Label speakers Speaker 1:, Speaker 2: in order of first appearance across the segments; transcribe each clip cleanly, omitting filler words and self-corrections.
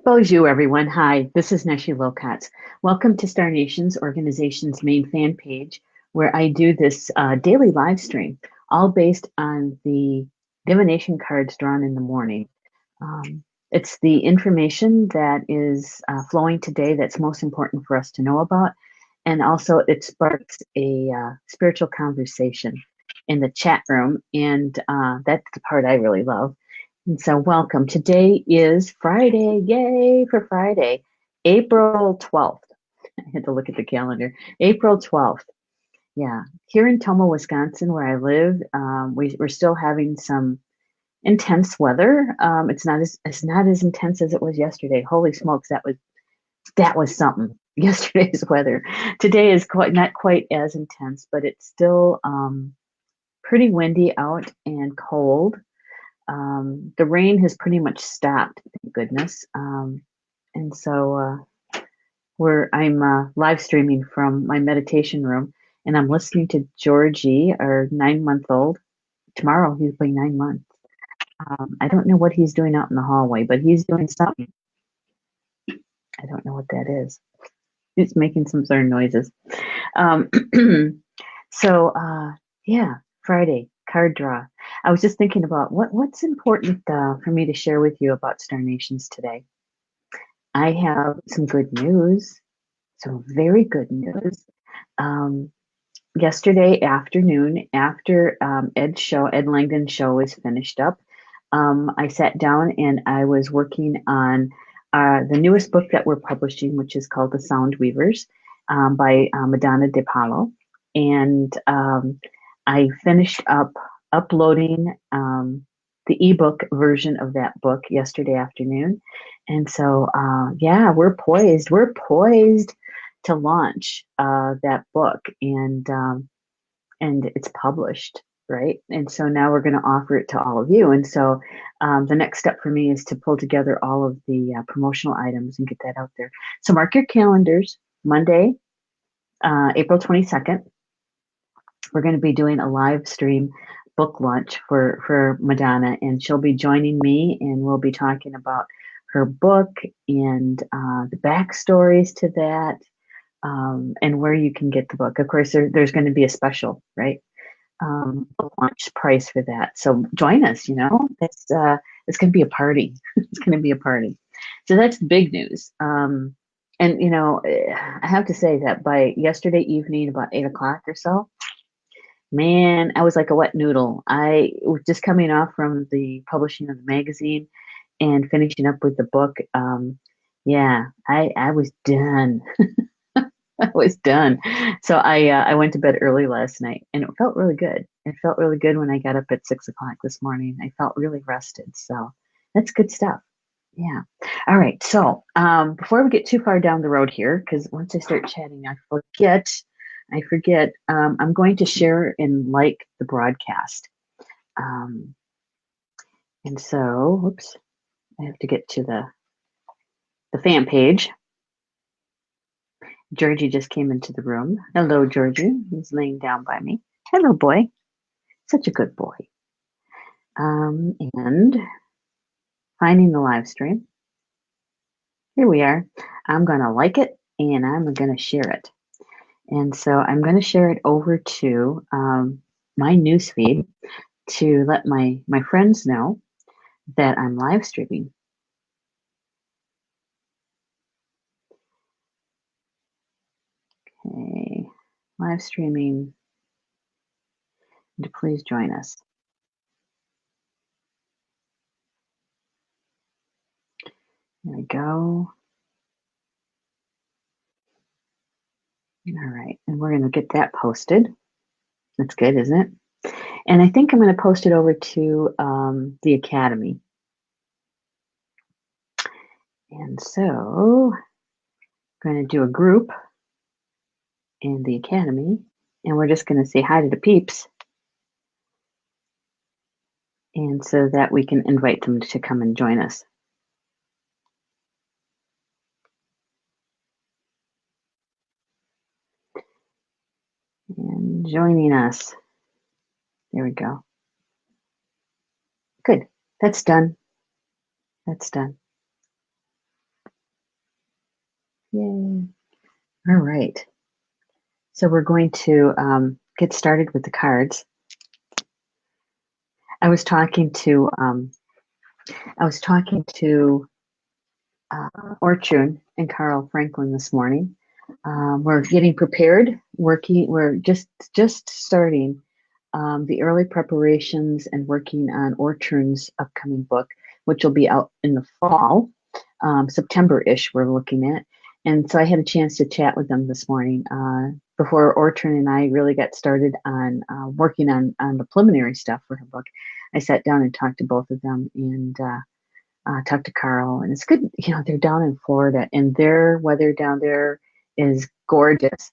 Speaker 1: Bonjour, everyone. Hi, this is Neshi Lokotz. Welcome to Star Nation's organization's main fan page, where I do this daily live stream, all based on the divination cards drawn in the morning. It's the information that is flowing today that's most important for us to know about, and also it sparks a spiritual conversation in the chat room, and that's the part I really love. And so, welcome. Today is Friday. Yay for Friday, April 12th. I had to look at the calendar. April 12th. Yeah. Here in Toma, Wisconsin, where I live, we're still having some intense weather. It's not as intense as it was yesterday. Holy smokes, that was something. Yesterday's weather. Today is not quite as intense, but it's still pretty windy out and cold. The rain has pretty much stopped, thank goodness. And so I'm live streaming from my meditation room, and I'm listening to Georgie, our 9-month-old. Tomorrow he'll be 9 months. I don't know what he's doing out in the hallway, but he's doing something. I don't know what that is. He's making some sort of noises. Um, yeah, Friday card draw. I was just thinking about what's important for me to share with you about Star Nations today. I have some good news, some very good news. Yesterday afternoon, after Ed Langdon's show was finished up, I sat down and I was working on the newest book that we're publishing, which is called The Sound Weavers by Madonna De Palo. And I finished up uploading the ebook version of that book yesterday afternoon. And so, yeah, we're poised. We're poised to launch that book, and it's published, right? And so now we're going to offer it to all of you. And so the next step for me is to pull together all of the promotional items and get that out there. So mark your calendars. Monday, April 22nd, we're going to be doing a live stream book launch for Madonna, and she'll be joining me, and we'll be talking about her book and the backstories to that, and where you can get the book. Of course, there's going to be a special, right? Launch price for that. So join us. It's going to be a party. It's going to be a party. So that's the big news. And I have to say that by yesterday evening, about 8 o'clock or so, man, I was like a wet noodle. I was just coming off from the publishing of the magazine and finishing up with the book. Yeah, I was done. I was done. So I went to bed early last night, and it felt really good. It felt really good when I got up at 6 o'clock this morning. I felt really rested. So that's good stuff. Yeah. All right. So before we get too far down the road here, because once I start chatting, I forget. I'm going to share and like the broadcast. And so, whoops, I have to get to the fan page. Georgie just came into the room. Hello, Georgie. He's laying down by me. Hello, boy. Such a good boy. And finding the live stream. Here we are. I'm going to like it, and I'm going to share it. And so I'm going to share it over to my newsfeed to let my friends know that I'm live streaming. Okay, live streaming. And please join us. There we go. All right, and we're going to get that posted. That's good, isn't it? And I think I'm going to post it over to the Academy. And so I'm going to do a group in the Academy, and we're just going to say hi to the peeps, and so that we can invite them to come and join us. And joining us. There we go. Good. That's done. That's done. Yay. All right. So we're going to get started with the cards. I was talking to Orchun and Carl Franklin this morning. We're getting prepared, working. We're just starting the early preparations and working on Orchun's upcoming book, which will be out in the fall, September-ish. We're looking at, and so I had a chance to chat with them this morning before Orchun and I really got started on working on the preliminary stuff for her book. I sat down and talked to both of them and talked to Carl, and it's good. You know, they're down in Florida, and their weather down there is gorgeous.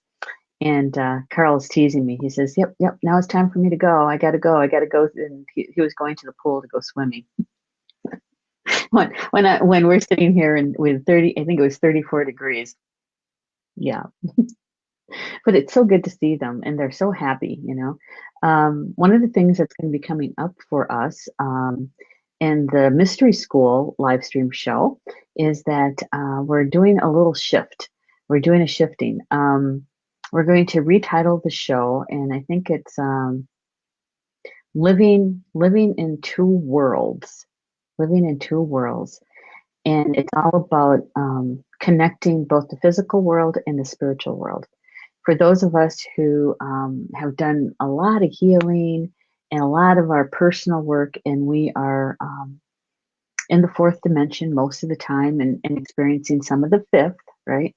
Speaker 1: And Carl's teasing me. He says, "Yep, yep. Now it's time for me to go. I gotta go. I gotta go." And he was going to the pool to go swimming. when we're sitting here and with 30, I think it was 34 degrees. Yeah, but it's so good to see them, and they're so happy. You know, one of the things that's going to be coming up for us in the Mystery School live stream show is that we're doing a little shift. We're doing a shifting. We're going to retitle the show, and I think it's living in two worlds. Living in two worlds, and it's all about connecting both the physical world and the spiritual world. For those of us who have done a lot of healing and a lot of our personal work, and we are in the fourth dimension most of the time, and experiencing some of the fifth, right?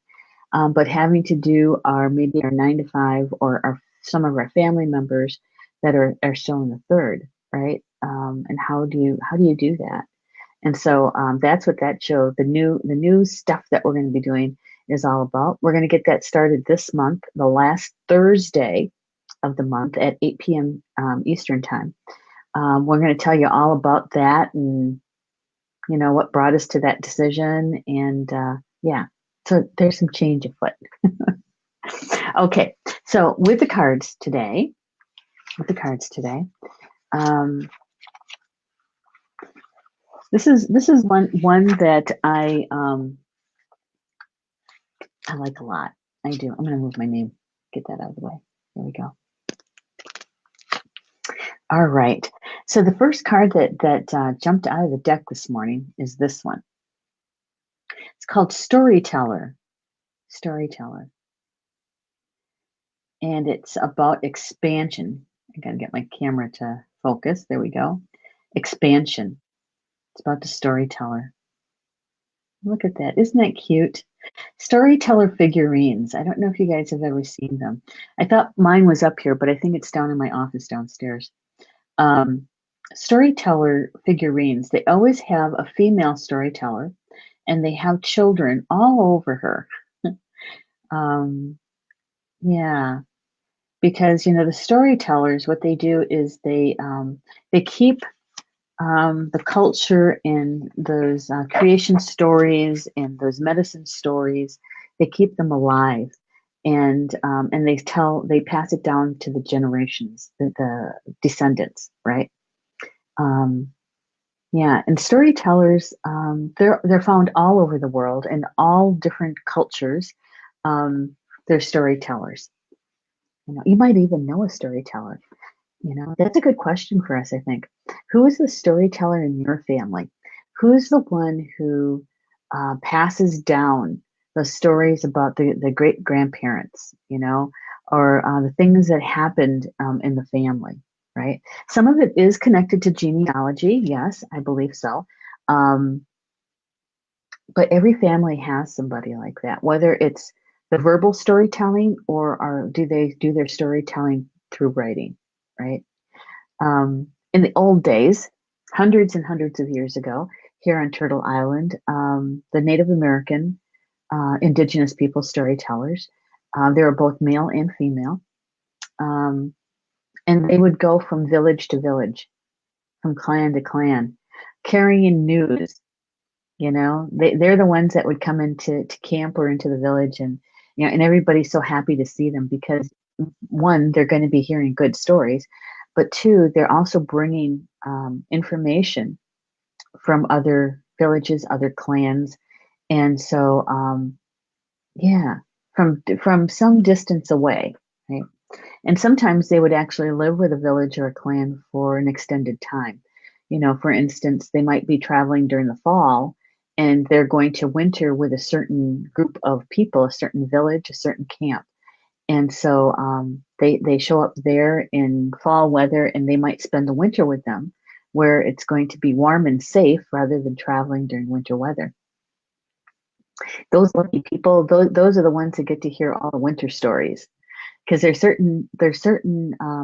Speaker 1: But having to do maybe our 9 to 5, or some of our family members that are still in the third, right? And how do you do that? And so that's what that show, the new stuff that we're going to be doing, is all about. We're going to get that started this month, the last Thursday of the month at 8 p.m. Eastern time. We're going to tell you all about that, and you know what brought us to that decision, and yeah. So there's some change afoot. Okay, so with the cards today, this is one that I like a lot. I do. I'm going to move my name. Get that out of the way. There we go. All right. So the first card that jumped out of the deck this morning is this one. It's called Storyteller. Storyteller. And it's about expansion. I got to get my camera to focus. There we go. Expansion. It's about the storyteller. Look at that. Isn't that cute? Storyteller figurines. I don't know if you guys have ever seen them. I thought mine was up here, but I think it's down in my office downstairs. Storyteller figurines, they always have a female storyteller, and they have children all over her. Yeah, because you know the storytellers, what they do is they keep the culture and those creation stories and those medicine stories. They keep them alive, and they pass it down to the generations, the descendants, right? Yeah, and storytellers, they're found all over the world in all different cultures. They're storytellers. You know, you might even know a storyteller. You know, that's a good question for us, I think. Who is the storyteller in your family? Who's the one who passes down the stories about the great grandparents, you know, or the things that happened in the family, right? Some of it is connected to genealogy. Yes, I believe so. But every family has somebody like that, whether it's the verbal storytelling or do they do their storytelling through writing, right? In the old days, hundreds and hundreds of years ago, here on Turtle Island, the Native American indigenous people storytellers, they were both male and female, and they would go from village to village, from clan to clan, carrying news. You know, they're the ones that would come into camp or into the village, and you know, and everybody's so happy to see them because one, they're going to be hearing good stories, but two, they're also bringing information from other villages, other clans, and so Yeah, from some distance away, right? And sometimes they would actually live with a village or a clan for an extended time. For instance, they might be traveling during the fall and they're going to winter with a certain group of people, a certain village, a certain camp. And so they show up there in fall weather and they might spend the winter with them where it's going to be warm and safe rather than traveling during winter weather. Those lucky people, those are the ones that get to hear all the winter stories because there's certain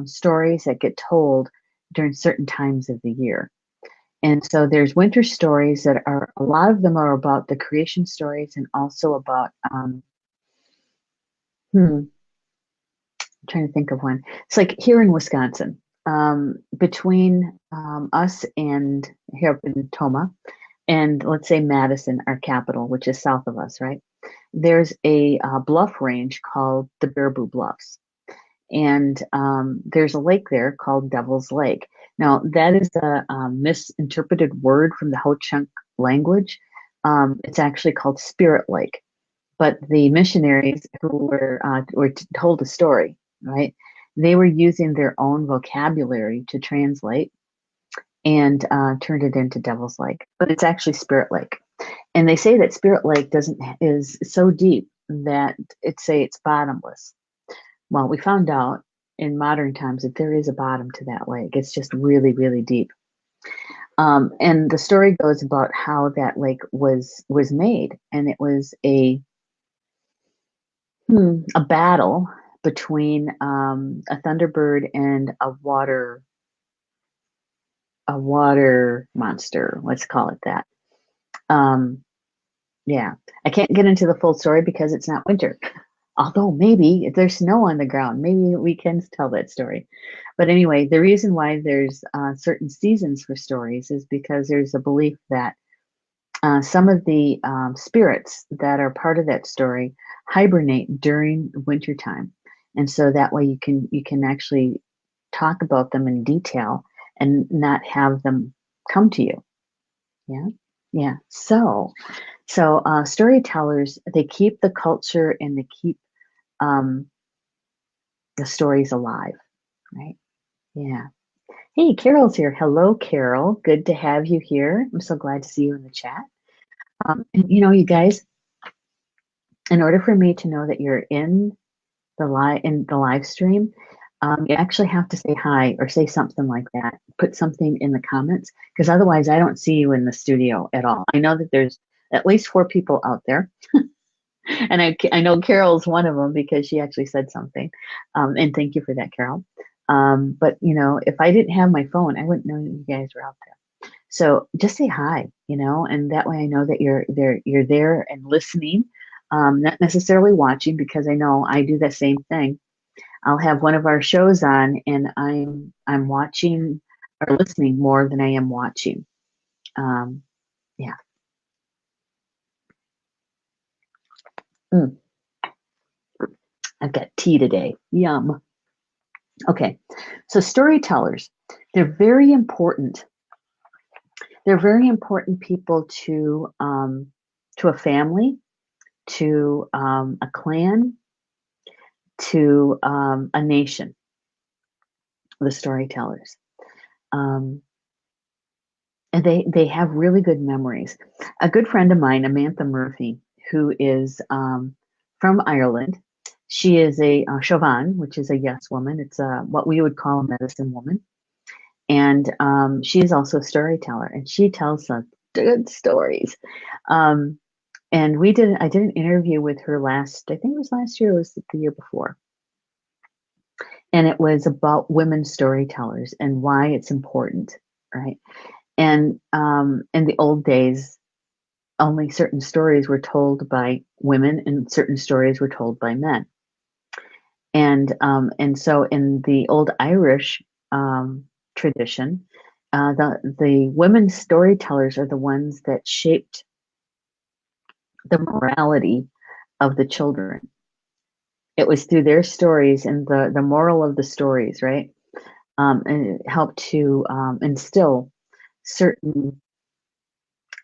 Speaker 1: stories that get told during certain times of the year. And so there's winter stories that are a lot of them are about the creation stories and also about I'm trying to think of one. It's like here in Wisconsin, between us and here up in Toma, and let's say Madison, our capital, which is south of us, right? There's a bluff range called the Baraboo Bluffs. And there's a lake there called Devil's Lake. Now, that is a misinterpreted word from the Ho Chunk language. It's actually called Spirit Lake. But the missionaries who were told a story, right? They were using their own vocabulary to translate and turned it into Devil's Lake. But it's actually Spirit Lake. And they say that Spirit Lake is so deep that it's bottomless. Well, we found out in modern times that there is a bottom to that lake. It's just really, really deep. And the story goes about how that lake was made, and it was a battle between a thunderbird and a water monster. Let's call it that. Um, yeah, I can't get into the full story because it's not winter. Although maybe if there's snow on the ground, maybe we can tell that story. But anyway, the reason why there's certain seasons for stories is because there's a belief that some of the spirits that are part of that story hibernate during winter time, and so that way you can actually talk about them in detail and not have them come to you. Yeah, yeah. So storytellers, they keep the culture and they keep um, the story's alive, right? Yeah. Hey, Carol's here. Hello, Carol. Good to have you here. I'm so glad to see you in the chat. And you guys, in order for me to know that you're in the live stream, you actually have to say hi or say something like that. Put something in the comments because otherwise I don't see you in the studio at all. I know that there's at least 4 people out there. And I know Carol's one of them because she actually said something. And thank you for that, Carol. But if I didn't have my phone, I wouldn't know that you guys were out there. So just say hi, and that way I know that you're there and listening, not necessarily watching because I know I do the same thing. I'll have one of our shows on and I'm watching or listening more than I am watching. Yeah. Mm, I've got tea today. Yum. Okay, so storytellers, they're very important. They're very important people to a family, to a clan, to a nation. The storytellers, um, and they have really good memories. A good friend of mine, Amantha Murphy, who is from Ireland. She is a Chauvin, which is a yes woman. It's what we would call a medicine woman. And she is also a storyteller, and she tells some good stories. Um, and I did an interview with her I think it was last year, or was it the year before? And it was about women storytellers and why it's important, right? And in the old days, only certain stories were told by women, and certain stories were told by men. And so in the old Irish tradition, the women storytellers are the ones that shaped the morality of the children. It was through their stories and the moral of the stories, right? And it helped to instill certain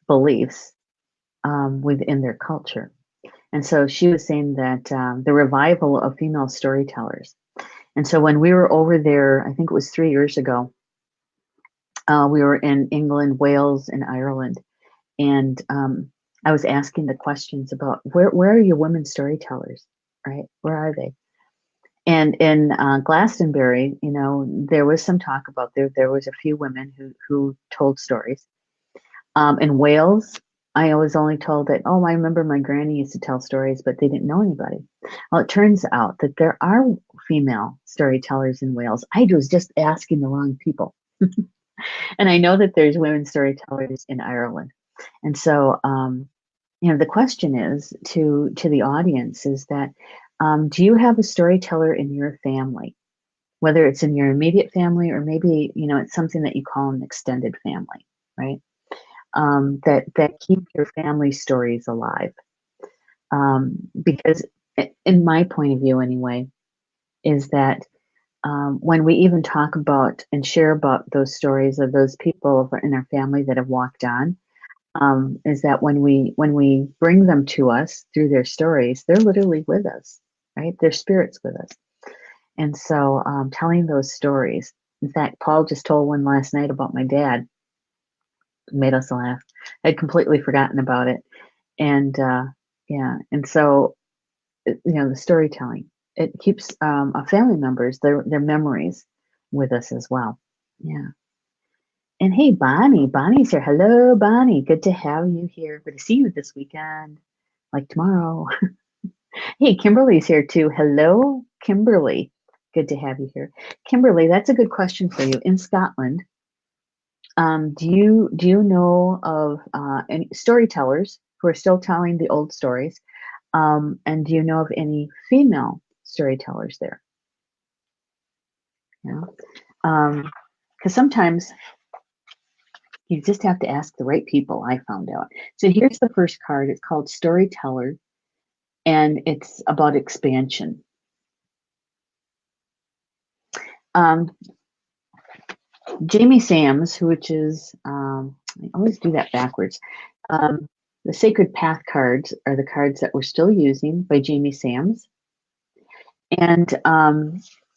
Speaker 1: beliefs within their culture. And so she was saying that the revival of female storytellers. And so when we were over there, I think it was 3 years ago, we were in England, Wales, and Ireland. And I was asking the questions about where are your women storytellers, right? Where are they? And in Glastonbury, there was some talk about there was a few women who told stories. In Wales, I was only told that, oh, I remember my granny used to tell stories, but they didn't know anybody. Well, it turns out that there are female storytellers in Wales. I was just asking the wrong people. And I know that there's women storytellers in Ireland. And so, the question is to the audience is that, do you have a storyteller in your family? Whether it's in your immediate family or maybe, it's something that you call an extended family, right? That keep your family stories alive. Because in my point of view anyway, is that when we even talk about and share about those stories of those people in our family that have walked on, is that when we bring them to us through their stories, they're literally with us, right? Their spirits with us. And so telling those stories. In fact, Paul just told one last night about my dad. It made us laugh. I'd completely forgotten about it. And yeah, and so the storytelling, it keeps our family members, their memories with us as well. Yeah. And hey, Bonnie's here. Hello, Bonnie. Good to have you here. Good to see you this weekend, like tomorrow. Hey, Kimberly's here too. Hello, Kimberly. Good to have you here. Kimberly, that's a good question for you. In Scotland, do you know of any storytellers who are still telling the old stories? And do you know of any female storytellers there? You know, because sometimes you just have to ask the right people. I found out. So here's the first card. It's called Storyteller, and it's about expansion. Um, Jamie Sams, which is I always do that backwards. The Sacred Path cards are the cards that we're still using by Jamie Sams. And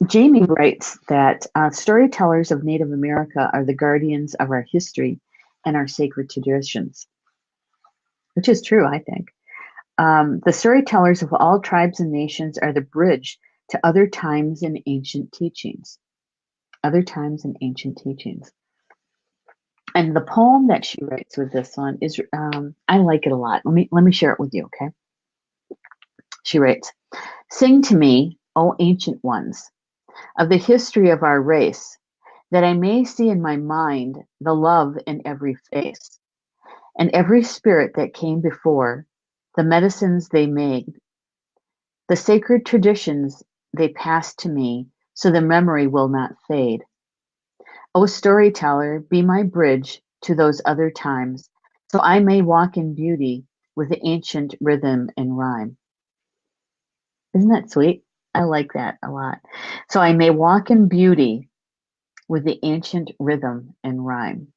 Speaker 1: Jamie writes that storytellers of Native America are the guardians of our history and our sacred traditions, which is true, I think. The storytellers of all tribes and nations are the bridge to other times and ancient teachings. Other times and ancient teachings. And the poem that she writes with this one is, I like it a lot. Let me share it with you, okay? She writes, "Sing to me, O ancient ones, of the history of our race, that I may see in my mind the love in every face, and every spirit that came before, the medicines they made, the sacred traditions they passed to me, so the memory will not fade. O storyteller, be my bridge to those other times, so I may walk in beauty with the ancient rhythm and rhyme." Isn't that sweet? I like that a lot. So I may walk in beauty with the ancient rhythm and rhyme.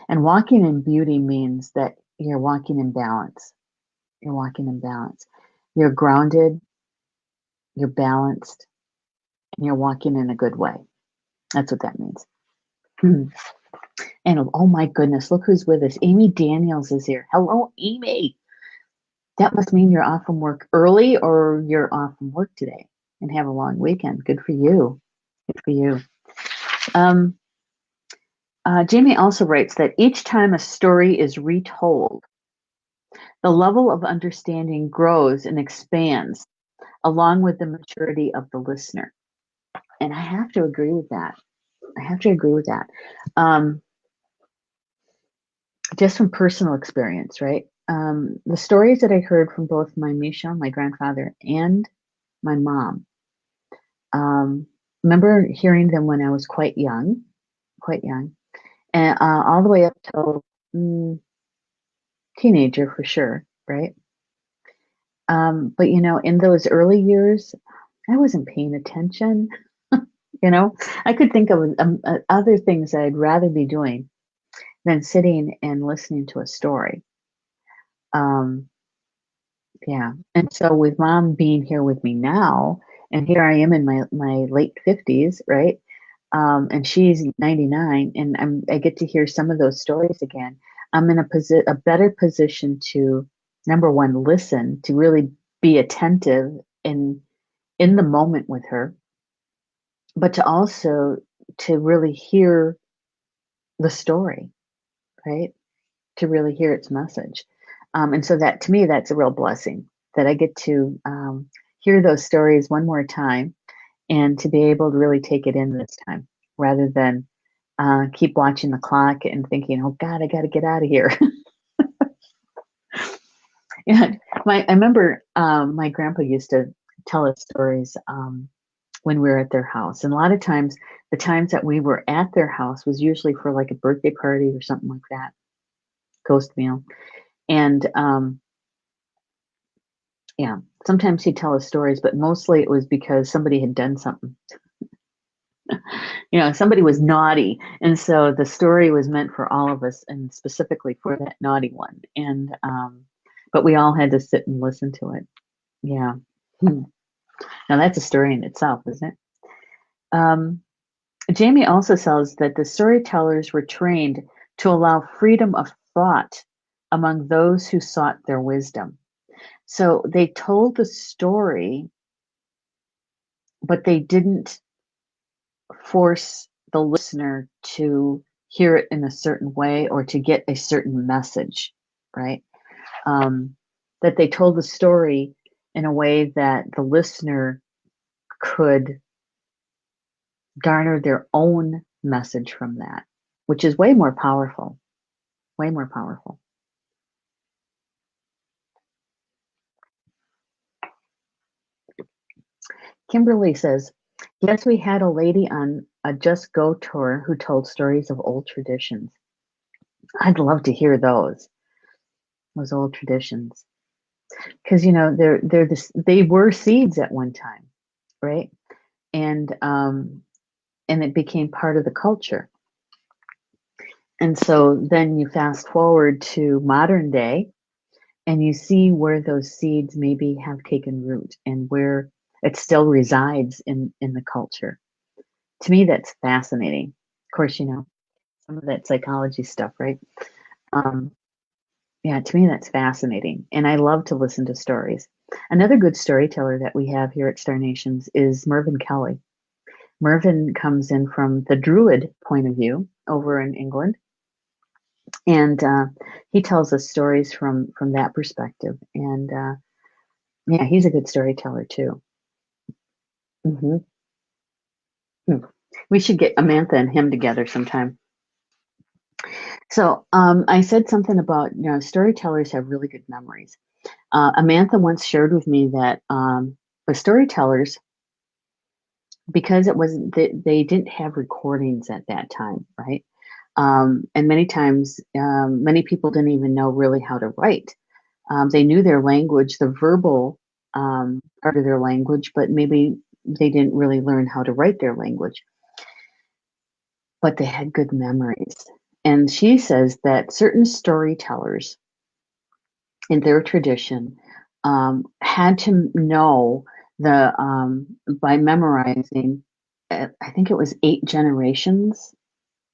Speaker 1: And walking in beauty means that you're walking in balance. You're walking in balance. You're grounded, you're balanced, and you're walking in a good way. That's what that means. And oh my goodness, look who's with us. Amy Daniels is here. Hello, Amy. That must mean you're off from work early or you're off from work today and have a long weekend. Good for you. Good for you. Jamie also writes that each time a story is retold, the level of understanding grows and expands along with the maturity of the listener. And I have to agree with that. I have to agree with that. Just from personal experience, right? The stories that I heard from both my Misha, my grandfather, and my mom, remember hearing them when I was quite young, and all the way up till teenager for sure, right? But in those early years, I wasn't paying attention. I could think of other things that I'd rather be doing than sitting and listening to a story. Yeah. And so with mom being here with me now, and here I am in my late 50s, right? And she's 99, and I get to hear some of those stories again. I'm in a better position to, number one, listen, to really be attentive in the moment with her, but to also to really hear the story, right? To really hear its message. And so that, to me, that's a real blessing that I get to hear those stories one more time and to be able to really take it in this time rather than keep watching the clock and thinking, oh God, I got to get out of here. And I remember my grandpa used to tell us stories when we were at their house. And a lot of times, the times that we were at their house was usually for like a birthday party or something like that, ghost meal. And yeah, sometimes he'd tell us stories, but mostly it was because somebody had done something. Somebody was naughty. And so the story was meant for all of us and specifically for that naughty one. And, but we all had to sit and listen to it. Yeah. Hmm. Now that's a story in itself, isn't it? Jamie also says that the storytellers were trained to allow freedom of thought among those who sought their wisdom. So they told the story, but they didn't force the listener to hear it in a certain way or to get a certain message, right? That they told the story in a way that the listener could garner their own message from that, which is way more powerful, way more powerful. Kimberly says, yes, we had a lady on a Just Go tour who told stories of old traditions. I'd love to hear those old traditions. Because they were seeds at one time, right? And it became part of the culture. And so then you fast forward to modern day and you see where those seeds maybe have taken root and where it still resides in the culture. To me, that's fascinating. Of course, some of that psychology stuff, right? Um, yeah, to me, that's fascinating. And I love to listen to stories. Another good storyteller that we have here at Star Nations is Mervyn Kelly. Mervyn comes in from the Druid point of view over in England, and he tells us stories from that perspective. And yeah, he's a good storyteller too. Hmm. We should get Amantha and him together sometime. So I said something about storytellers have really good memories. Amantha once shared with me that the storytellers, because it wasn't they didn't have recordings at that time, right? And many times, many people didn't even know really how to write. They knew their language, the verbal part of their language, but maybe they didn't really learn how to write their language. But they had good memories. And she says that certain storytellers in their tradition had to know by memorizing, I think it was 8 generations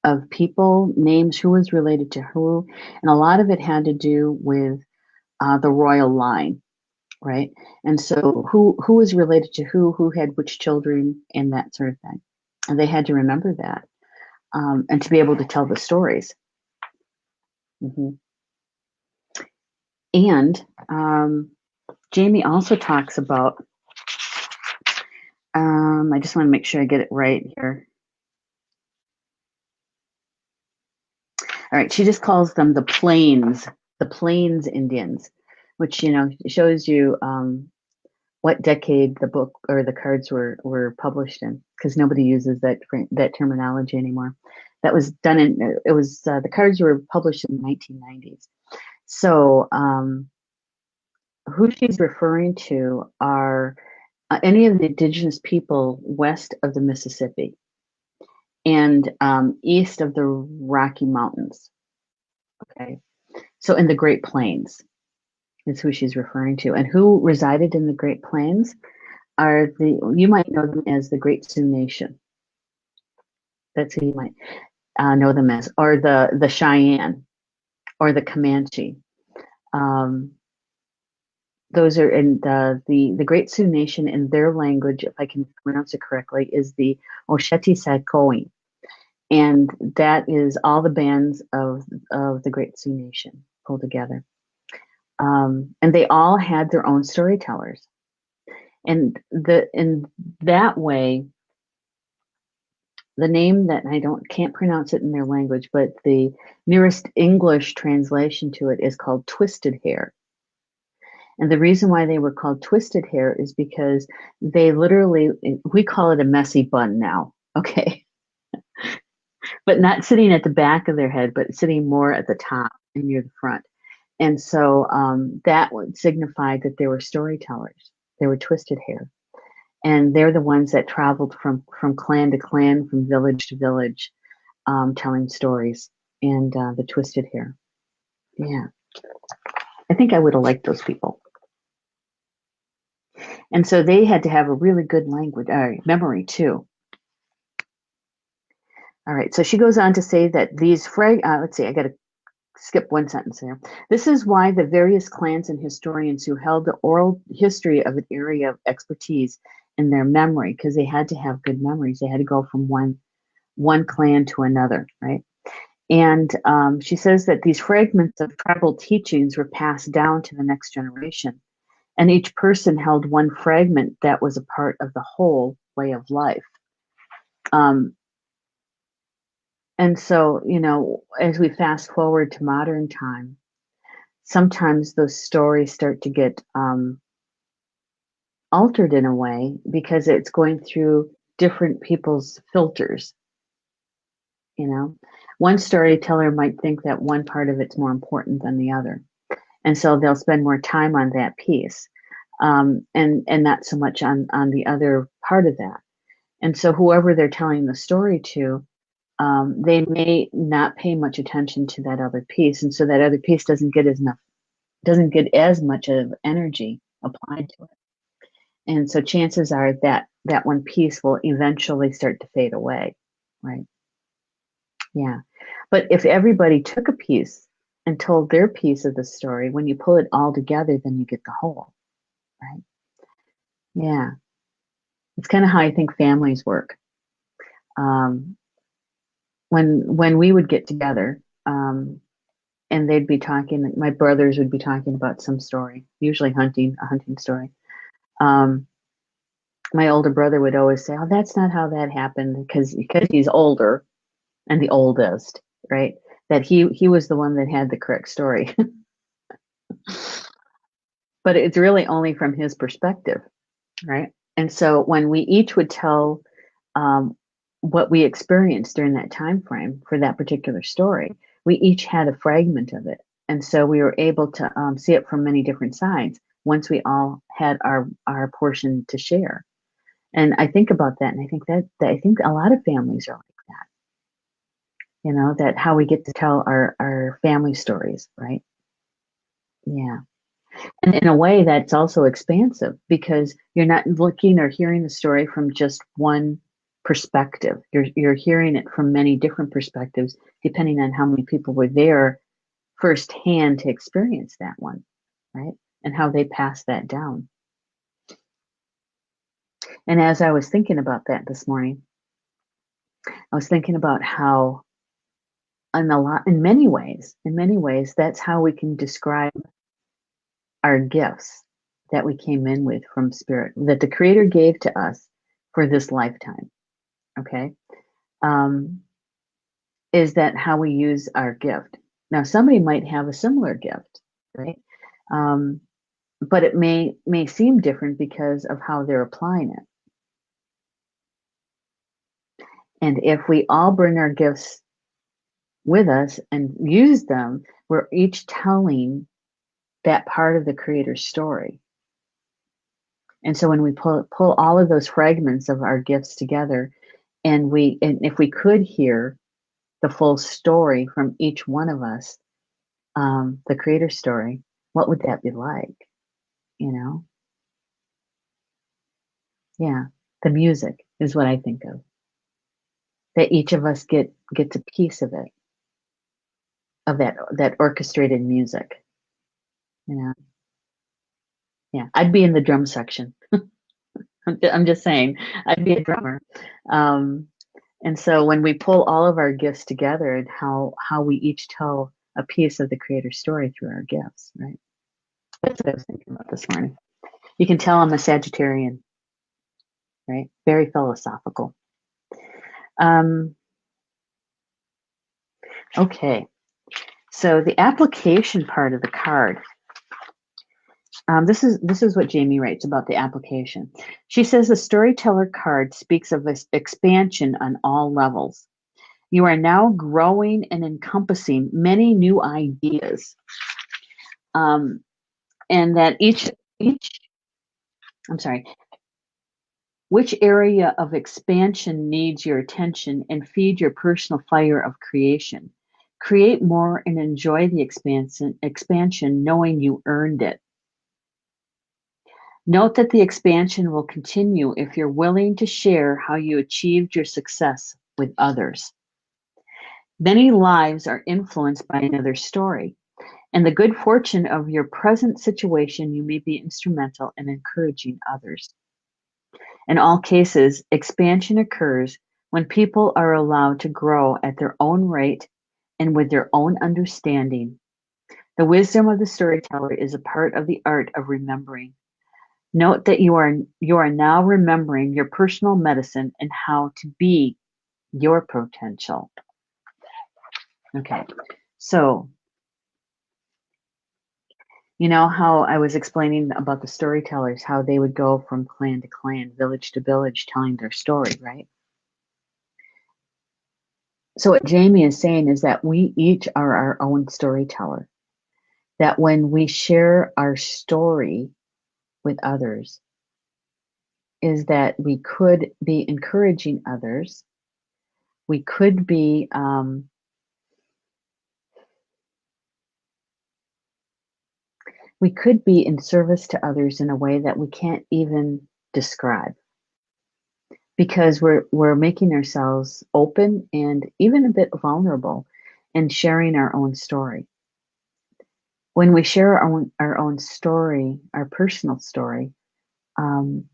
Speaker 1: of people, names, who was related to who, and a lot of it had to do with the royal line, right? And so who was related to who had which children, and that sort of thing, and they had to remember that and to be able to tell the stories. Hmm. And Jamie also talks about. I just want to make sure I get it right here. All right, she just calls them the Plains Indians, which shows you what decade the book or the cards were published in, because nobody uses that terminology anymore. That was done the cards were published in the 1990s. So who she's referring to are any of the indigenous people west of the Mississippi and east of the Rocky Mountains. Okay, so in the Great Plains. is who she's referring to. And who resided in the Great Plains are you might know them as the Great Sioux Nation. That's who you might know them as, or the Cheyenne, or the Comanche. Those are in the Great Sioux Nation. In their language, if I can pronounce it correctly, is the Osheti-Sakoe. And that is all the bands of the Great Sioux Nation pulled together. And they all had their own storytellers. And in that way, the name that can't pronounce it in their language, but the nearest English translation to it is called Twisted Hair. And the reason why they were called Twisted Hair is because they literally, we call it a messy bun now, okay? But not sitting at the back of their head, but sitting more at the top and near the front. And so that would signify that they were storytellers. They were twisted hair. And they're the ones that traveled from clan to clan, from village to village, telling stories. And the twisted hair. Yeah. I think I would have liked those people. And so they had to have a really good memory too. All right, so she goes on to say that these let's see, I got to skip one sentence there. This is why the various clans and historians who held the oral history of an area of expertise in their memory, because they had to have good memories. They had to go from one clan to another, right? And she says that these fragments of tribal teachings were passed down to the next generation. And each person held one fragment that was a part of the whole way of life. And so, as we fast forward to modern time, sometimes those stories start to get altered in a way because it's going through different people's filters. One storyteller might think that one part of it's more important than the other. And so they'll spend more time on that piece and not so much on the other part of that. And so whoever they're telling the story to, they may not pay much attention to that other piece, and so that other piece doesn't get as much of energy applied to it. And so chances are that one piece will eventually start to fade away, right? Yeah. But if everybody took a piece and told their piece of the story, when you pull it all together, then you get the whole, right? Yeah. It's kind of how I think families work. When we would get together, and they'd be talking, my brothers would be talking about some story, usually a hunting story. My older brother would always say, "Oh, that's not how that happened," because he's older and the oldest, right? That he was the one that had the correct story. But it's really only from his perspective, right? And so when we each would tell what we experienced during that time frame for that particular story, we each had a fragment of it. And so we were able to see it from many different sides once we all had our portion to share. And I think about that, and I think that I think a lot of families are like that. That how we get to tell our family stories, right? Yeah. And in a way that's also expansive, because you're not looking or hearing the story from just one perspective. You're hearing it from many different perspectives, depending on how many people were there firsthand to experience that one, right? And how they pass that down. And as I was thinking about that this morning, I was thinking about how in many ways, that's how we can describe our gifts that we came in with from spirit, that the creator gave to us for this lifetime. Okay. Is that how we use our gift? Now, somebody might have a similar gift, right? But it may seem different because of how they're applying it. And if we all bring our gifts with us and use them, we're each telling that part of the creator's story. And so when we pull all of those fragments of our gifts together, and if we could hear the full story from each one of us, the creator's story, What would that be like? You know? Yeah. The music is what I think of. That each of us gets a piece of that orchestrated music. You know? Yeah. I'd be in the drum section. I'm just saying, I'd be a drummer. Um, and so when we pull all of our gifts together and how we each tell a piece of the creator's story through our gifts, right? That's what I was thinking about this morning. You can tell I'm a Sagittarian, right? Very philosophical. Um, okay. So the application part of the card. This is what Jamie writes about the application. She says the storyteller card speaks of this expansion on all levels. You are now growing and encompassing many new ideas, um, and that each I'm sorry, which area of expansion needs your attention and feed your personal fire of creation. Create more and enjoy the expansion, knowing you earned it. Note that the expansion will continue if you're willing to share how you achieved your success with others. Many lives are influenced by another story. And the good fortune of your present situation, you may be instrumental in encouraging others. In all cases, expansion occurs when people are allowed to grow at their own rate and with their own understanding. The wisdom of the storyteller is a part of the art of remembering. Note that you are now remembering your personal medicine and how to be your potential. Okay, so you know how I was explaining about the storytellers, how they would go from clan to clan, village to village, telling their story, right? So what Jamie is saying is that we each are our own storyteller. That when we share our story with others, is that we could be encouraging others. We could be in service to others in a way that we can't even describe, because we're making ourselves open and even a bit vulnerable and sharing our own story. When we share our own story, our personal story, um,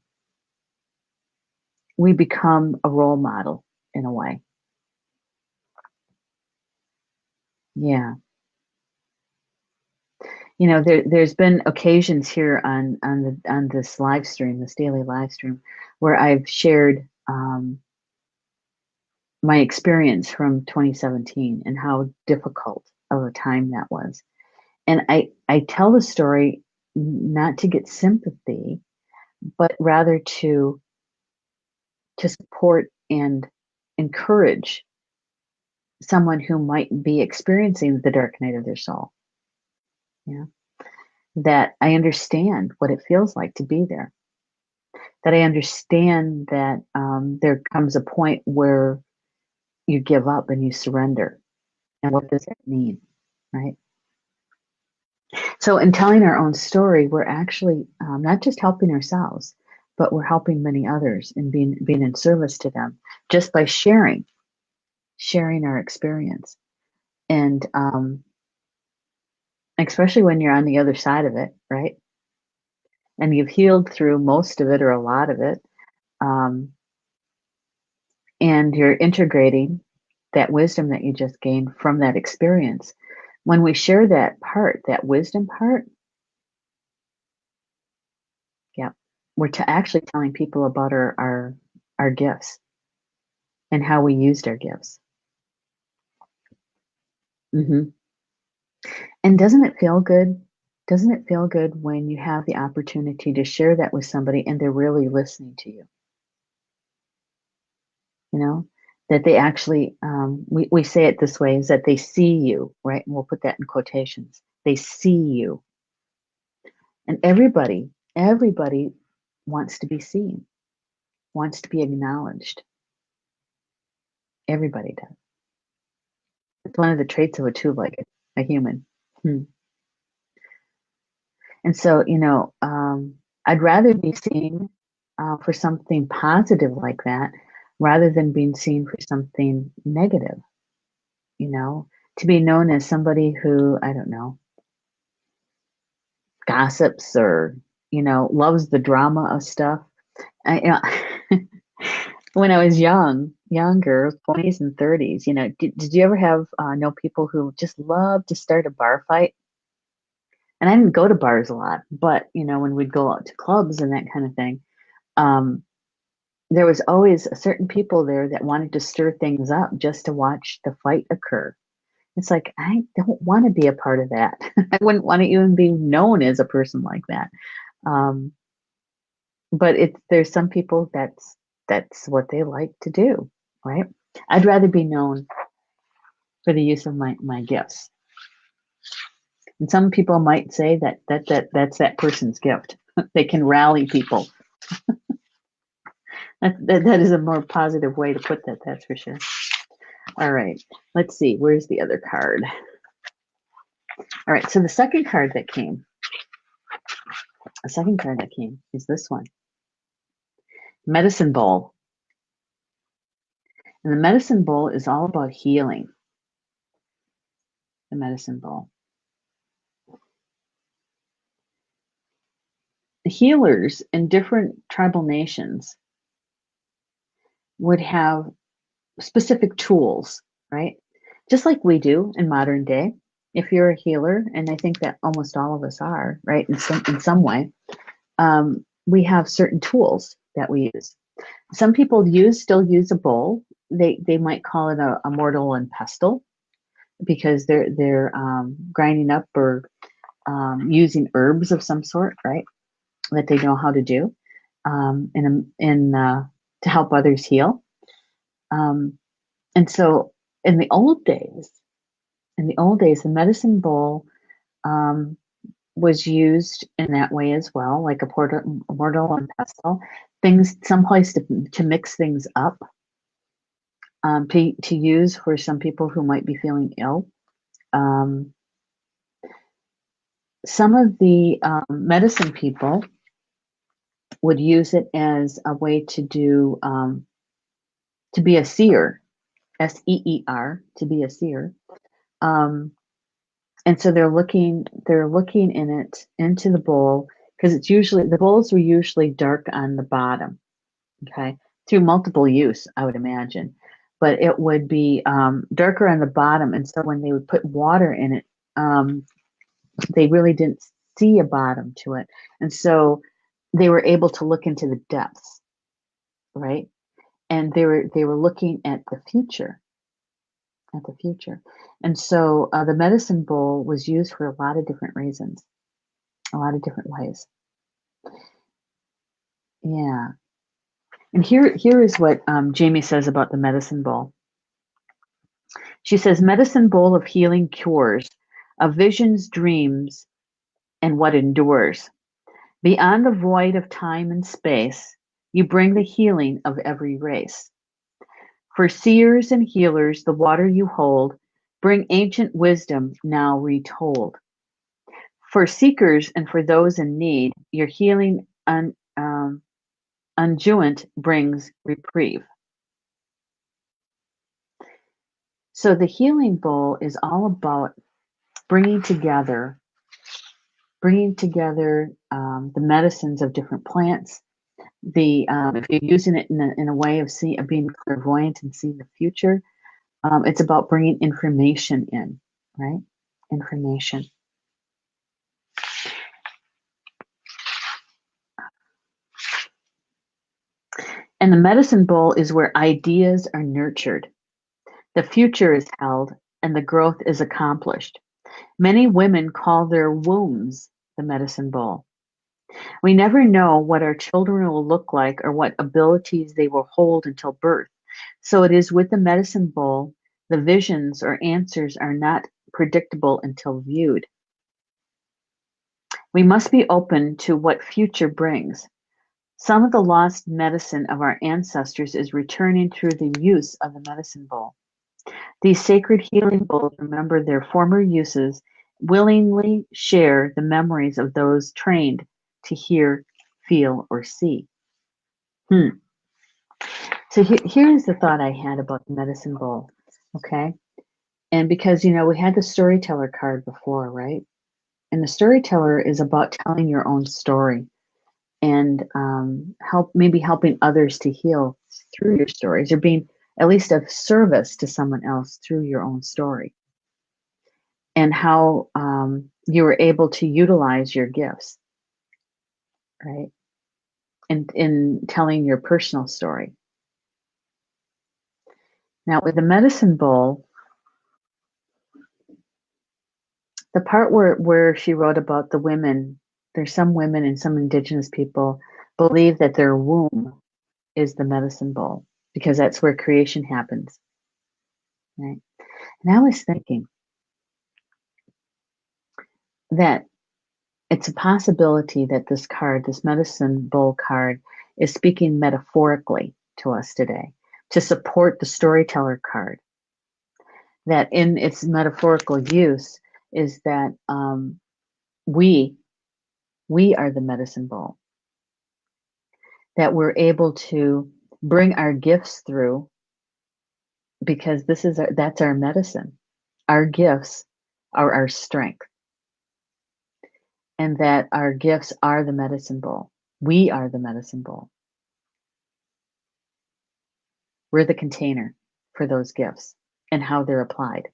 Speaker 1: we become a role model in a way. Yeah. You know, there's been occasions here on this live stream, this daily live stream, where I've shared my experience from 2017 and how difficult of a time that was. And I tell the story not to get sympathy, but rather to support and encourage someone who might be experiencing the dark night of their soul. Yeah. That I understand what it feels like to be there. That I understand that there comes a point where you give up and you surrender. And what does that mean? Right. So, in telling our own story, we're actually not just helping ourselves, but we're helping many others and being in service to them just by sharing our experience. And especially when you're on the other side of it, right? And you've healed through most of it or a lot of it, um, and you're integrating that wisdom that you just gained from that experience. When we share that part, that wisdom part, yeah, we're actually telling people about our gifts and how we used our gifts. Hmm. And doesn't it feel good? Doesn't it feel good when you have the opportunity to share that with somebody and they're really listening to you? You know, that they actually, we say it this way, is that they see you, right? And we'll put that in quotations. They see you. And everybody wants to be seen, wants to be acknowledged. Everybody does. It's one of the traits of a two-legged, a human. Hmm. And so, I'd rather be seen for something positive like that rather than being seen for something negative, to be known as somebody who, I don't know, gossips or, loves the drama of stuff. When I was younger, 20s and 30s, did you ever have know people who just love to start a bar fight? And I didn't go to bars a lot, but when we'd go out to clubs and that kind of thing, um, there was always certain people there that wanted to stir things up just to watch the fight occur. It's like, I don't want to be a part of that. I wouldn't want to even be known as a person like that. Um, but there's some people that's what they like to do, right? I'd rather be known for the use of my gifts. And some people might say that's that person's gift. They can rally people. That is a more positive way to put that, that's for sure. All right, let's see, where's the other card? All right, so the second card that came is this one, Medicine Bowl. And the Medicine Bowl is all about healing. The Medicine Bowl. The healers in different tribal nations would have specific tools, right? Just like we do in modern day. If you're a healer, and I think that almost all of us are, right, in some way, we have certain tools that we use. Some people still use a bowl. They might call it a mortar and pestle because they're grinding up or using herbs of some sort, right? That they know how to do, to help others heal. And so in the old days, the medicine bowl was used in that way as well, like a mortar and pestle, someplace to mix things up, to use for some people who might be feeling ill. Some of the medicine people would use it as a way to do, to be a seer, S-E-E-R, to be a seer. And so they're looking into the bowl, because the bowls were usually dark on the bottom, okay, through multiple use, I would imagine, but it would be darker on the bottom. And so when they would put water in it, they really didn't see a bottom to it. And so they were able to look into the depths, right? And they were looking at the future. And so the medicine bowl was used for a lot of different reasons, a lot of different ways. Yeah. And here is what Jamie says about the medicine bowl. She says, medicine bowl of healing cures, of visions, dreams, and what endures. Beyond the void of time and space, you bring the healing of every race. For seers and healers, the water you hold, bring ancient wisdom now retold. For seekers and for those in need, your healing unguent brings reprieve. So the healing bowl is all about bringing together the medicines of different plants. If you're using it in a way of being clairvoyant and seeing the future, it's about bringing information in, right? Information. And the medicine bowl is where ideas are nurtured. The future is held and the growth is accomplished. Many women call their wombs the medicine bowl. We never know what our children will look like or what abilities they will hold until birth. So it is with the medicine bowl, the visions or answers are not predictable until viewed. We must be open to what future brings. Some of the lost medicine of our ancestors is returning through the use of the medicine bowl. These sacred healing bowls remember their former uses willingly share the memories of those trained to hear, feel, or see. Hmm. So here's the thought I had about the medicine bowl. Okay. And because, we had the storyteller card before, right? And the storyteller is about telling your own story and maybe helping others to heal through your stories, or being at least of service to someone else through your own story, and how you were able to utilize your gifts, right? And in telling your personal story. Now, with the medicine bowl, the part where she wrote about the women, there's some women and some indigenous people believe that their womb is the medicine bowl because that's where creation happens, right? And I was thinking that it's a possibility that this card, this medicine bowl card, is speaking metaphorically to us today to support the storyteller card. That in its metaphorical use is that we are the medicine bowl. That we're able to bring our gifts through because that's our medicine. Our gifts are our strength, and that our gifts are the medicine bowl. We are the medicine bowl. We're the container for those gifts and how they're applied.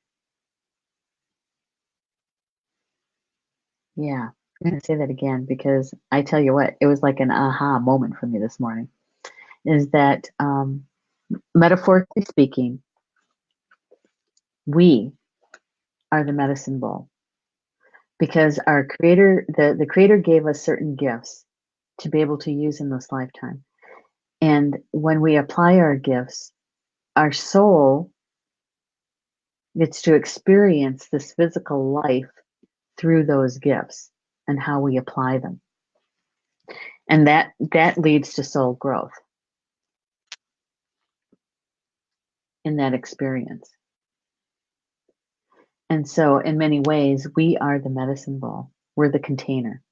Speaker 1: Yeah, I'm going to say that again because I tell you what, it was like an aha moment for me this morning. Is that metaphorically speaking, we are the medicine bowl because our creator, the creator gave us certain gifts to be able to use in this lifetime. And when we apply our gifts, our soul gets to experience this physical life through those gifts and how we apply them. And that leads to soul growth in that experience. And so in many ways, we are the medicine bowl. We're the container.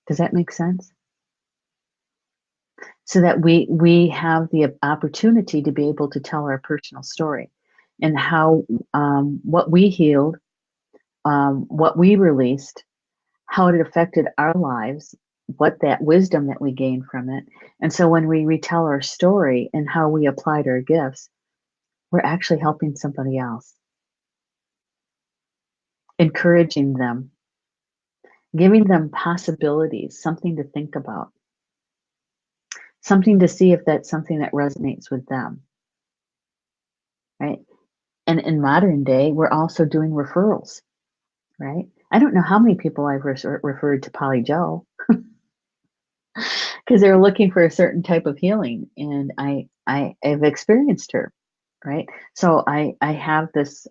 Speaker 1: Does that make sense? So that we have the opportunity to be able to tell our personal story and how what we healed, what we released, how it affected our lives, what that wisdom that we gained from it. And so when we retell our story and how we applied our gifts, we're actually helping somebody else, encouraging them, giving them possibilities, something to think about, something to see if that's something that resonates with them, right? And in modern day, we're also doing referrals, right? I don't know how many people I've referred to Polly Joe because they're looking for a certain type of healing, and I have experienced her, right? So I have this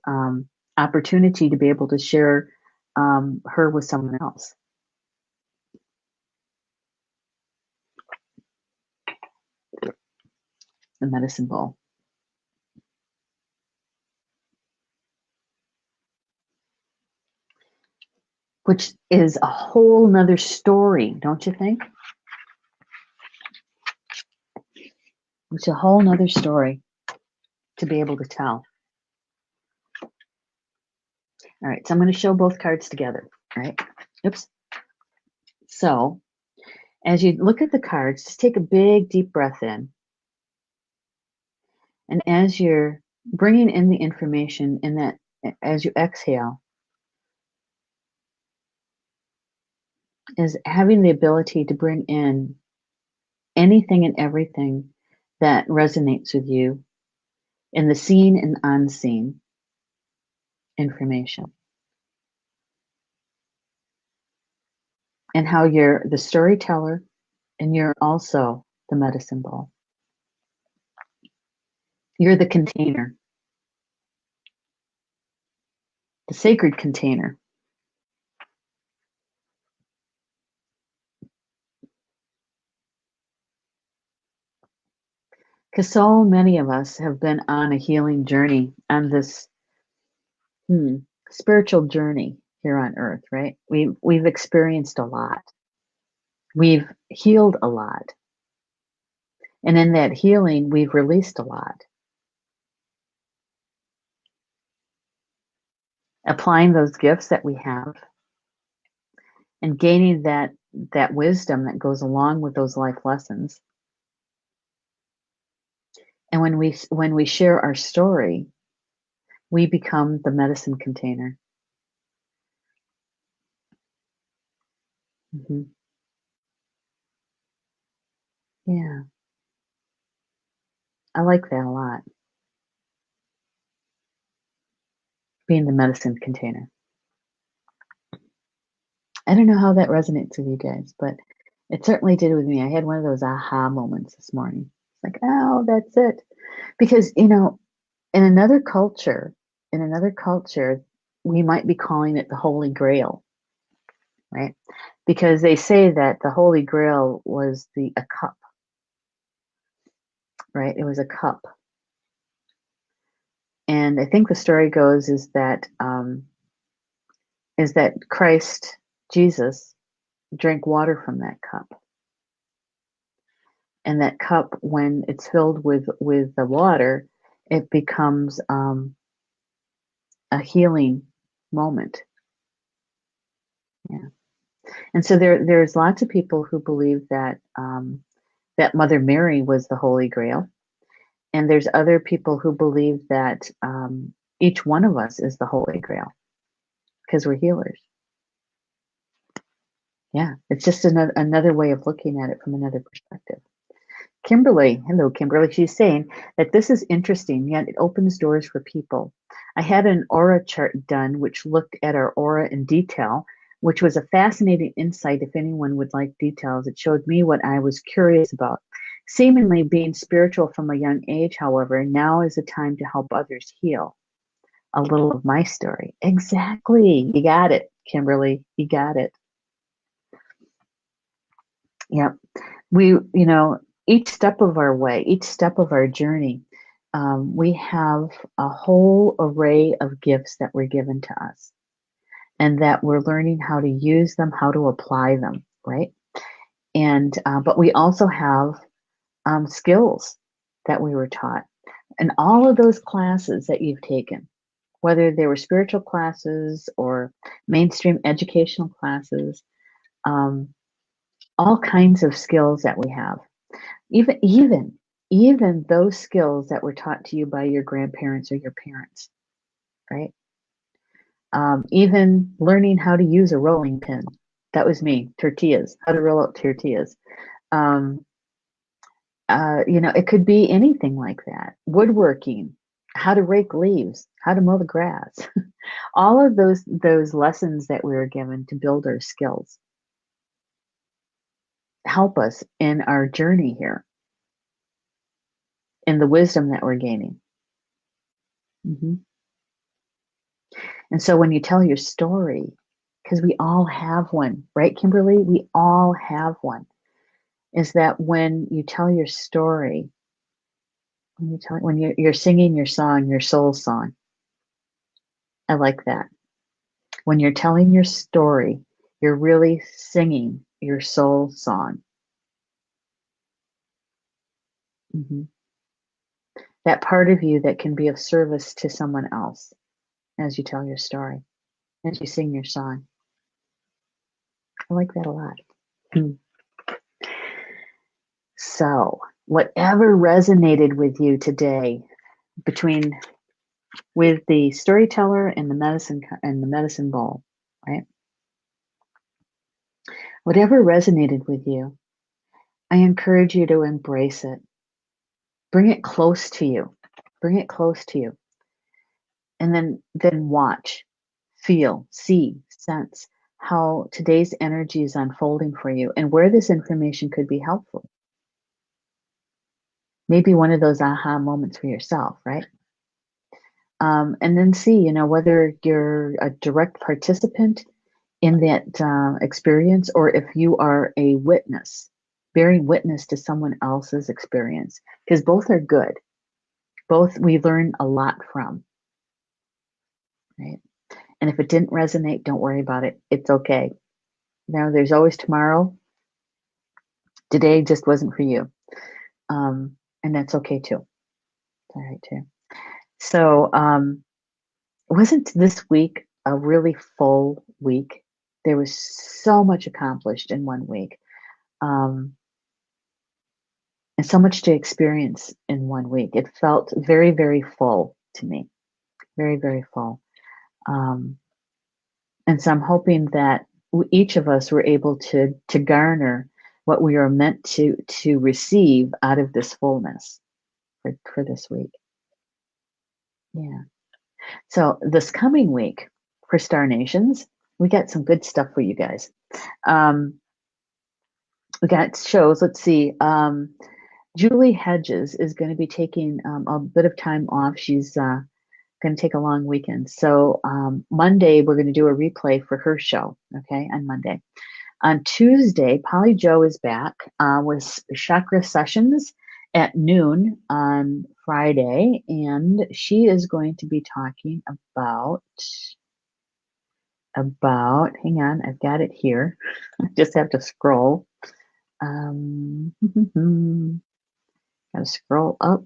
Speaker 1: opportunity to be able to share her with someone else. The medicine bowl, which is a whole nother story, don't you think? It's a whole nother story to be able to tell. All right, so I'm going to show both cards together, right? Oops. So as you look at the cards, just take a big, deep breath in. And as you're bringing in the information in that, as you exhale, is having the ability to bring in anything and everything that resonates with you in the seen and unseen information. And how you're the storyteller and you're also the medicine bowl. You're the container, the sacred container. Because so many of us have been on a healing journey, on this spiritual journey, here on earth, right? We've experienced a lot. We've healed a lot. And in that healing, we've released a lot. Applying those gifts that we have and gaining that wisdom that goes along with those life lessons. And when we share our story, we become the medicine container. Mm-hmm. Yeah, I like that a lot. Being the medicine container. I don't know how that resonates with you guys, but it certainly did with me. I had one of those aha moments this morning. It's like, oh, that's it. Because, in another culture, we might be calling it the Holy Grail, right? Because they say that the Holy Grail was a cup, right? It was a cup. And I think the story goes is that Christ, Jesus, drank water from that cup. And that cup, when it's filled with the water, it becomes a healing moment. Yeah. And so there's lots of people who believe that that Mother Mary was the Holy Grail, and there's other people who believe that each one of us is the Holy Grail because we're healers. Yeah, it's just another way of looking at it from another perspective. Kimberly, hello, Kimberly. She's saying that this is interesting, yet it opens doors for people. I had an aura chart done, which looked at our aura in detail, which was a fascinating insight. If anyone would like details, it showed me what I was curious about. Seemingly being spiritual from a young age, however, now is a time to help others heal. A little of my story. Exactly. You got it, Kimberly. You got it. Yep. Each step of our way, each step of our journey, we have a whole array of gifts that were given to us and that we're learning how to use them, how to apply them, right? And, but we also have skills that we were taught. And all of those classes that you've taken, whether they were spiritual classes or mainstream educational classes, all kinds of skills that we have. Even those skills that were taught to you by your grandparents or your parents, right? Even learning how to use a rolling pin. That was me. Tortillas, how to roll out tortillas. It could be anything like that. Woodworking, how to rake leaves, how to mow the grass. All of those lessons that we were given to build our skills help us in our journey here, in the wisdom that we're gaining. Mm-hmm. And so when you tell your story, because we all have one, right, Kimberly? We all have one. Is that when you tell your story, when you're singing your song, your soul song. I like that. When you're telling your story, you're really singing your soul song. Mm-hmm. That part of you that can be of service to someone else as you tell your story, as you sing your song. I like that a lot. So, whatever resonated with you today with the storyteller and the medicine ball, right? Whatever resonated with you, I encourage you to embrace it. Bring it close to you. Bring it close to you. And then watch, feel, see, sense how today's energy is unfolding for you and where this information could be helpful. Maybe one of those aha moments for yourself, right? And then see, whether you're a direct participant in that experience or if you are a witness, bearing witness to someone else's experience, because both are good. Both we learn a lot from, right? And if it didn't resonate, don't worry about it. It's okay. Now, there's always tomorrow. Today just wasn't for you. And that's okay too. All right, too. So, wasn't this week a really full week? There was so much accomplished in one week, and so much to experience in one week. It felt very, very full to me, very, very full. And so I'm hoping that each of us were able to garner what we are meant to receive out of this fullness for this week. Yeah. So this coming week for Star Nations, we got some good stuff for you guys. We got shows. Let's see. Julie Hedges is going to be taking a bit of time off. She's going to take a long weekend. So Monday, we're going to do a replay for her show, okay, on Monday. On Tuesday, Polly Joe is back with Chakra Sessions at noon on Friday, and she is going to be talking about, hang on, I've got it here. I just have to scroll. Gotta scroll up,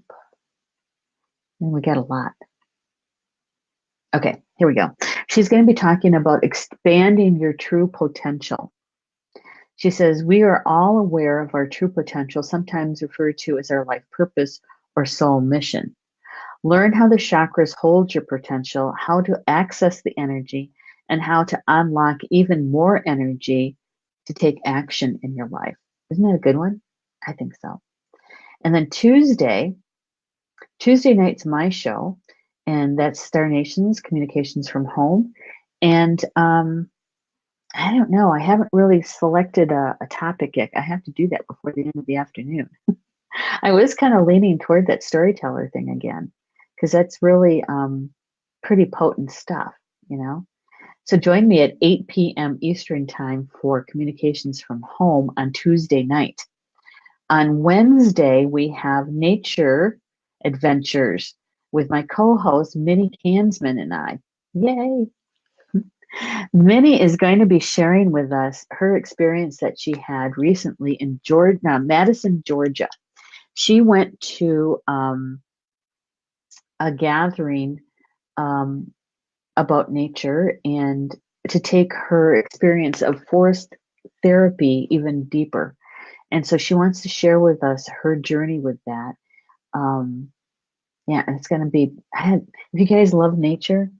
Speaker 1: and we got a lot. Okay, here we go. She's going to be talking about expanding your true potential. She says, we are all aware of our true potential, sometimes referred to as our life purpose or soul mission. Learn how the chakras hold your potential, how to access the energy, and how to unlock even more energy to take action in your life. Isn't that a good one? I think so. And then Tuesday night's my show, and that's Star Nations Communications from Home. And I don't know. I haven't really selected a topic yet. I have to do that before the end of the afternoon. I was kind of leaning toward that storyteller thing again, because that's really pretty potent stuff, you know? So join me at 8 p.m. Eastern Time for Communications from Home on Tuesday night. On Wednesday, we have Nature Adventures with my co-host, Minnie Kansman, and I. Yay! Minnie is going to be sharing with us her experience that she had recently in Madison, Georgia. She went to a gathering about nature and to take her experience of forest therapy even deeper. And so she wants to share with us her journey with that. Yeah, and it's going to be, if you guys love nature,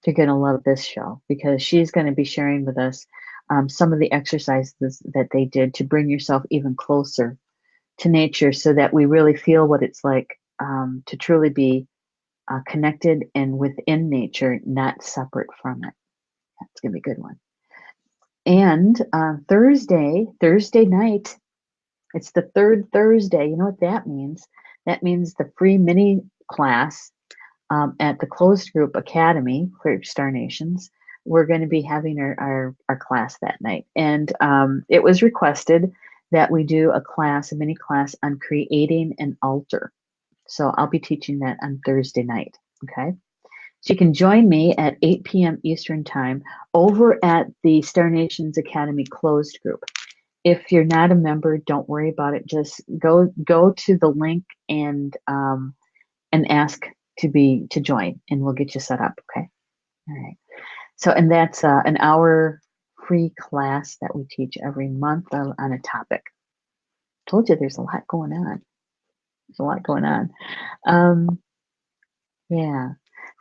Speaker 1: you're going to love this show, because she's going to be sharing with us some of the exercises that they did to bring yourself even closer to nature, so that we really feel what it's like to truly be connected and within nature, not separate from it. That's going to be a good one. And Thursday night, it's the third Thursday. You know what that means? That means the free mini class at the Closed Group Academy for Star Nations. We're going to be having our class that night. And it was requested that we do a mini class on creating an altar. So I'll be teaching that on Thursday night, okay? So you can join me at 8 p.m. Eastern Time over at the Star Nations Academy Closed Group. If you're not a member, don't worry about it. Just go to the link and ask to join, and we'll get you set up, okay? All right. So, and that's an hour free class that we teach every month on a topic. Told you there's a lot going on. There's a lot going on. Yeah.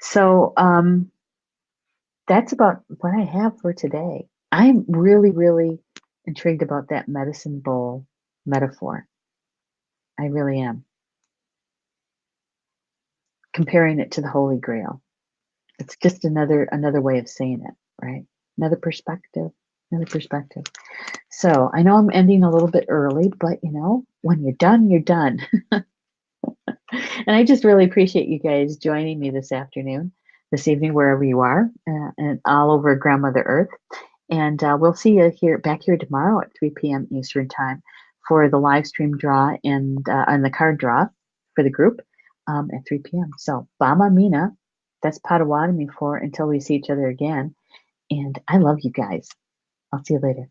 Speaker 1: So that's about what I have for today. I'm really, really intrigued about that medicine bowl metaphor. I really am. Comparing it to the Holy Grail. It's just another way of saying it, right? Another perspective. So I know I'm ending a little bit early, but you know, when you're done, you're done. And I just really appreciate you guys joining me this evening, wherever you are, and all over Grandmother Earth. And we'll see you back here tomorrow at 3 p.m. Eastern Time for the live stream draw and the card draw for the group at 3 p.m. So, Bama Mina, that's Potawatomi for until we see each other again. And I love you guys. I'll see you later.